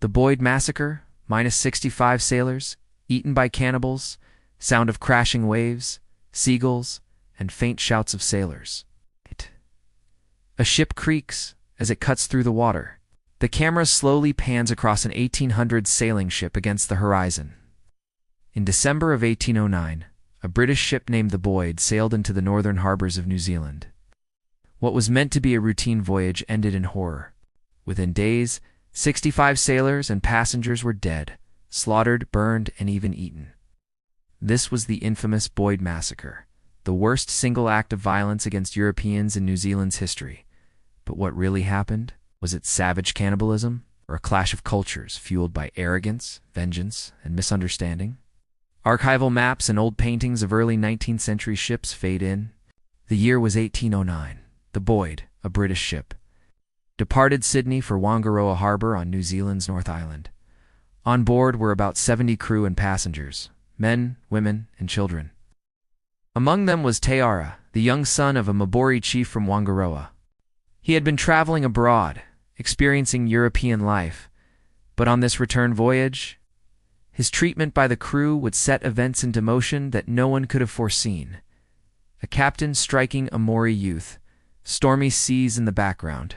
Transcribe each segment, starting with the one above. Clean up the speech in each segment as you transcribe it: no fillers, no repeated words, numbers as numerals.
The Boyd Massacre, minus 65 sailors, eaten by cannibals, sound of crashing waves, seagulls, and faint shouts of sailors. A ship creaks as it cuts through the water. The camera slowly pans across an 1800s sailing ship against the horizon. In December of 1809, a British ship named the Boyd sailed into the northern harbors of New Zealand. What was meant to be a routine voyage ended in horror. Within days, 65 sailors and passengers were dead, slaughtered, burned, and even eaten. This was the infamous Boyd Massacre, the worst single act of violence against Europeans in New Zealand's history. But what really happened? Was it savage cannibalism, or a clash of cultures fueled by arrogance, vengeance, and misunderstanding? Archival maps and old paintings of early 19th century ships fade in. The year was 1809. The Boyd, a British ship, departed Sydney for Whangaroa Harbour on New Zealand's North Island. On board were about 70 crew and passengers, men, women, and children. Among them was Teara, the young son of a Māori chief from Whangaroa. He had been traveling abroad, experiencing European life, but on this return voyage, his treatment by the crew would set events into motion that no one could have foreseen. A captain striking a Māori youth, stormy seas in the background.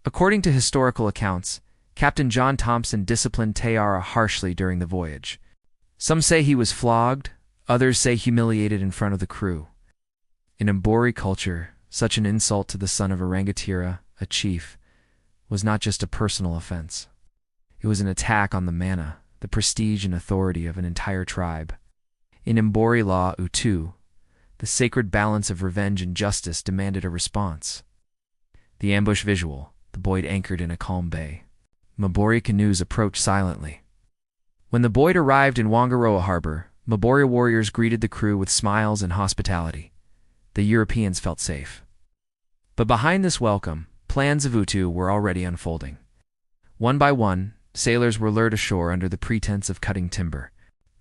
According to historical accounts, Captain John Thompson disciplined Teara harshly during the voyage. Some say he was flogged, others say humiliated in front of the crew. In Māori culture, such an insult to the son of a rangatira, a chief, was not just a personal offense. It was an attack on the mana, the prestige and authority of an entire tribe. In Māori law, utu, the sacred balance of revenge and justice demanded a response. The ambush visual, the Boyd anchored in a calm bay. Māori canoes approached silently. When the Boyd arrived in Whangaroa Harbour, Māori warriors greeted the crew with smiles and hospitality. The Europeans felt safe. But behind this welcome, plans of utu were already unfolding. One by one, sailors were lured ashore under the pretense of cutting timber.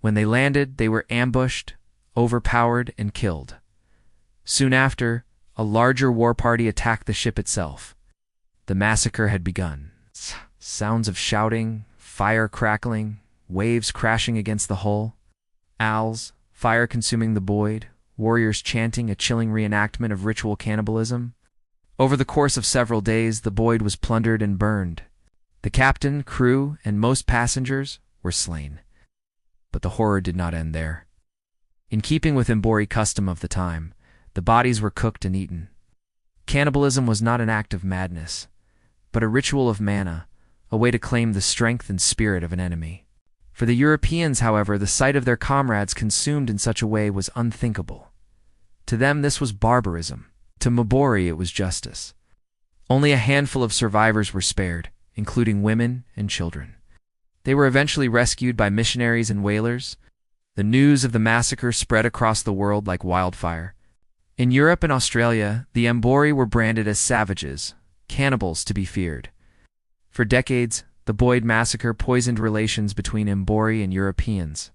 When they landed, they were ambushed, overpowered, and killed. Soon after, a larger war party attacked the ship itself. The massacre had begun. Sounds of shouting, fire crackling, waves crashing against the hull, owls, fire consuming the Boyd, warriors chanting a chilling reenactment of ritual cannibalism. Over the course of several days, the Boyd was plundered and burned. The captain, crew, and most passengers were slain. But the horror did not end there. In keeping with Māori custom of the time, the bodies were cooked and eaten. Cannibalism was not an act of madness, but a ritual of mana, a way to claim the strength and spirit of an enemy. For the Europeans, however, the sight of their comrades consumed in such a way was unthinkable. To them, this was barbarism. To Māori, it was justice. Only a handful of survivors were spared, including women and children. They were eventually rescued by missionaries and whalers. The news of the massacre spread across the world like wildfire. In Europe and Australia, the Māori were branded as savages, cannibals to be feared. For decades, the Boyd Massacre poisoned relations between Māori and Europeans.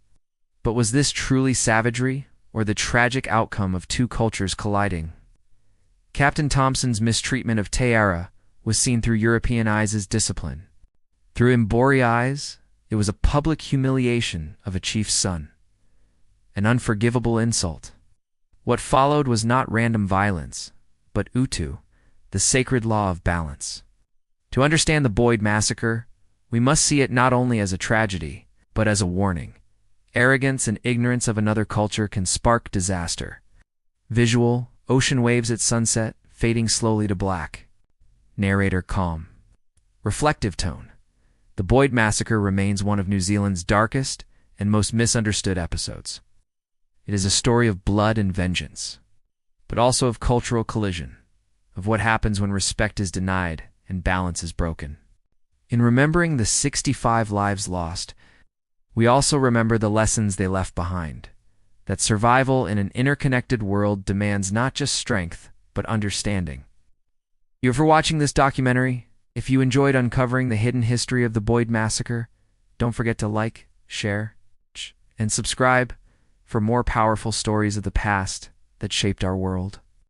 But was this truly savagery, or the tragic outcome of two cultures colliding? Captain Thompson's mistreatment of Teara was seen through European eyes as discipline. Through Māori eyes, it was a public humiliation of a chief's son. An unforgivable insult. What followed was not random violence, but utu, the sacred law of balance. To understand the Boyd Massacre, we must see it not only as a tragedy, but as a warning. Arrogance and ignorance of another culture can spark disaster. Visual, ocean waves at sunset, fading slowly to black. Narrator calm. Reflective tone. The Boyd Massacre remains one of New Zealand's darkest and most misunderstood episodes. It is a story of blood and vengeance, but also of cultural collision, of what happens when respect is denied and balance is broken. In remembering the 65 lives lost, we also remember the lessons they left behind, that survival in an interconnected world demands not just strength, but understanding. Thank you for watching this documentary. If you enjoyed uncovering the hidden history of the Boyd Massacre, don't forget to like, share, and subscribe for more powerful stories of the past that shaped our world.